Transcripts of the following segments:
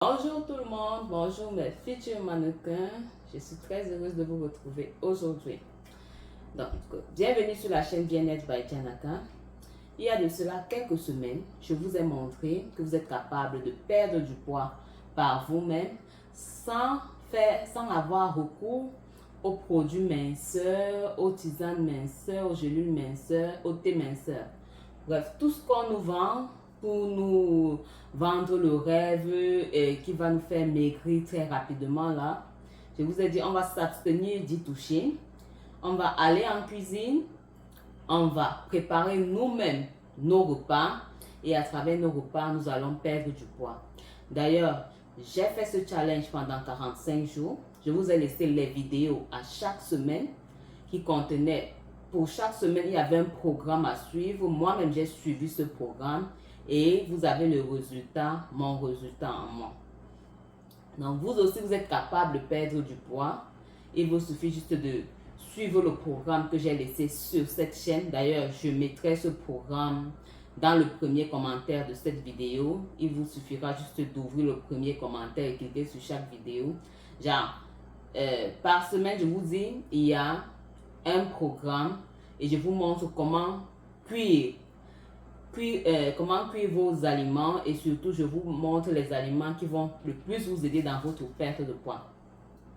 Bonjour tout le monde, bonjour mes futurs mannequins. Je suis très heureuse de vous retrouver aujourd'hui. Donc, bienvenue sur la chaîne Bien-être by Janaka. Il y a de cela quelques semaines, je vous ai montré que vous êtes capable de perdre du poids par vous-même sans avoir recours aux produits minceurs, aux tisanes minceurs, aux gélules minceurs, aux thés minceurs. Bref, tout ce qu'on nous vend pour nous vendre le rêve et qui va nous faire maigrir très rapidement là. Je vous ai dit, on va s'abstenir d'y toucher. On va aller en cuisine. On va préparer nous-mêmes nos repas. Et à travers nos repas, nous allons perdre du poids. D'ailleurs, j'ai fait ce challenge pendant 45 jours. Je vous ai laissé les vidéos à chaque semaine qui contenaient, pour chaque semaine, il y avait un programme à suivre. Moi-même, j'ai suivi ce programme et vous avez le résultat, mon résultat en moi. Donc, vous aussi, vous êtes capable de perdre du poids. Il vous suffit juste de suivre le programme que j'ai laissé sur cette chaîne. D'ailleurs, je mettrai ce programme dans le premier commentaire de cette vidéo. Il vous suffira juste d'ouvrir le premier commentaire et cliquer sur chaque vidéo. Genre, par semaine, je vous dis, il y a un programme et je vous montre comment cuire vos aliments et surtout je vous montre les aliments qui vont le plus vous aider dans votre perte de poids.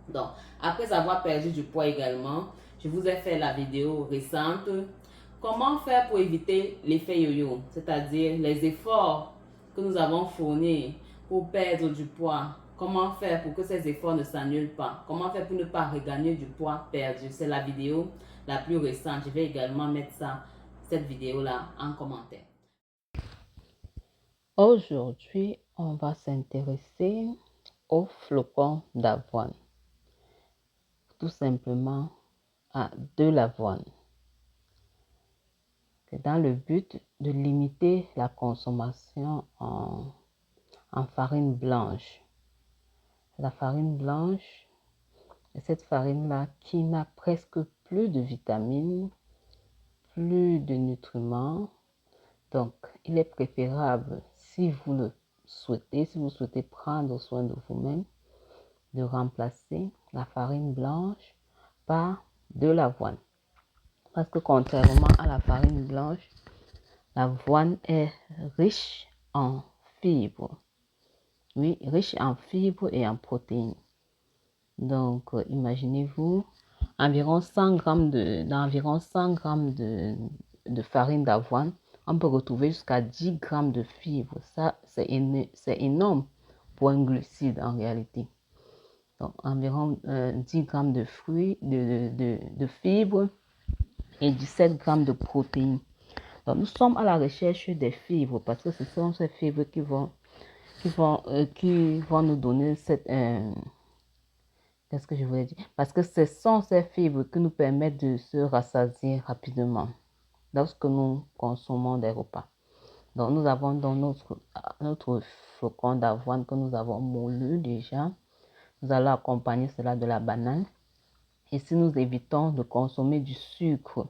Donc, après avoir perdu du poids également, je vous ai fait la vidéo récente. Comment faire pour éviter l'effet yo-yo, c'est-à-dire les efforts que nous avons fournis pour perdre du poids. Comment faire pour que ces efforts ne s'annulent pas? Comment faire pour ne pas regagner du poids perdu? C'est la vidéo la plus récente. Je vais également mettre cette vidéo-là en commentaire. Aujourd'hui, on va s'intéresser aux flocons d'avoine. Tout simplement à de l'avoine. Dans le but de limiter la consommation en farine blanche. La farine blanche est cette farine-là qui n'a presque plus de vitamines, plus de nutriments. Donc, il est préférable, si vous le souhaitez, si vous souhaitez prendre soin de vous-même, de remplacer la farine blanche par de l'avoine. Parce que contrairement à la farine blanche, l'avoine est riche en fibres. Oui, riche en fibres et en protéines. Donc, imaginez-vous, environ 100 grammes de farine d'avoine, on peut retrouver jusqu'à 10 grammes de fibres. Ça, c'est énorme pour un glucide en réalité. Donc, environ 10 grammes de fruits, de fibres et 17 grammes de protéines. Donc, nous sommes à la recherche des fibres parce que ce sont ces fibres qui vont nous donner cette... qu'est-ce que je voulais dire? Parce que ce sont ces fibres qui nous permettent de se rassasier rapidement lorsque nous consommons des repas. Donc, nous avons dans notre flocon d'avoine que nous avons moulu déjà. Nous allons accompagner cela de la banane. Et si nous évitons de consommer du sucre,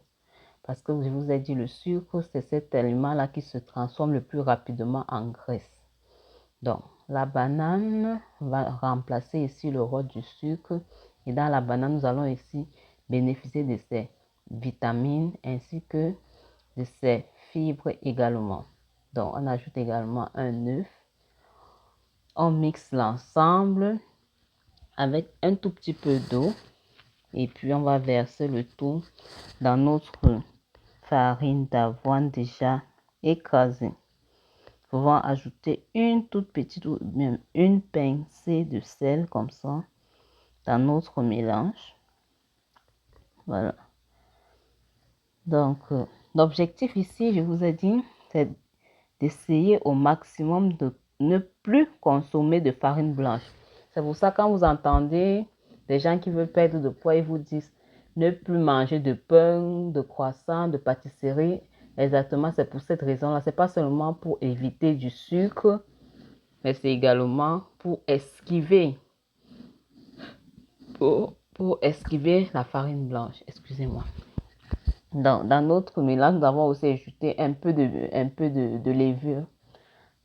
parce que je vous ai dit, le sucre, c'est cet aliment-là qui se transforme le plus rapidement en graisse. Donc, la banane va remplacer ici le rôle du sucre. Et dans la banane, nous allons ici bénéficier de ses vitamines ainsi que de ses fibres également. Donc, on ajoute également un œuf. On mixe l'ensemble avec un tout petit peu d'eau. Et puis, on va verser le tout dans notre farine d'avoine déjà écrasée. Pouvons ajouter une toute petite ou même une pincée de sel comme ça dans notre mélange. Voilà. Donc, l'objectif ici, je vous ai dit, c'est d'essayer au maximum de ne plus consommer de farine blanche. C'est pour ça quand vous entendez des gens qui veulent perdre de poids, ils vous disent ne plus manger de pain, de croissant, de pâtisserie. Exactement, c'est pour cette raison-là. Ce n'est pas seulement pour éviter du sucre, mais c'est également pour esquiver, la farine blanche. Excusez-moi. Dans notre mélange, nous avons aussi ajouté un peu de levure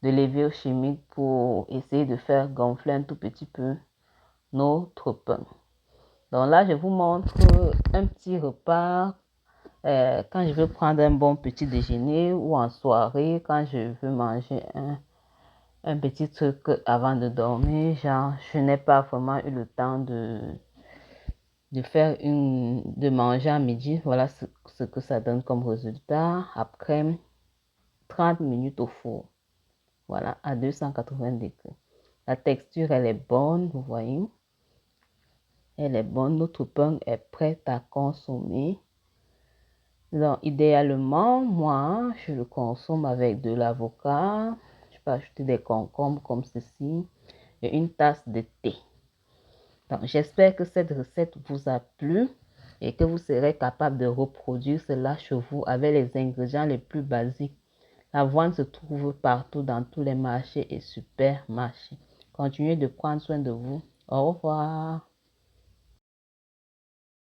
de levure chimique pour essayer de faire gonfler un tout petit peu notre pain. Donc là, je vous montre un petit repas quand je veux prendre un bon petit déjeuner ou en soirée, quand je veux manger un petit truc avant de dormir, genre je n'ai pas vraiment eu le temps de manger à midi. Voilà ce que ça donne comme résultat après 30 minutes au four. Voilà, à 280 degrés. La texture, elle est bonne, vous voyez. Elle est bonne. Notre pain est prêt à consommer. Donc, idéalement, moi, je le consomme avec de l'avocat. Je peux ajouter des concombres comme ceci et une tasse de thé. Donc, j'espère que cette recette vous a plu et que vous serez capable de reproduire cela chez vous avec les ingrédients les plus basiques. L'avoine se trouve partout dans tous les marchés et supermarchés. Continuez de prendre soin de vous. Au revoir.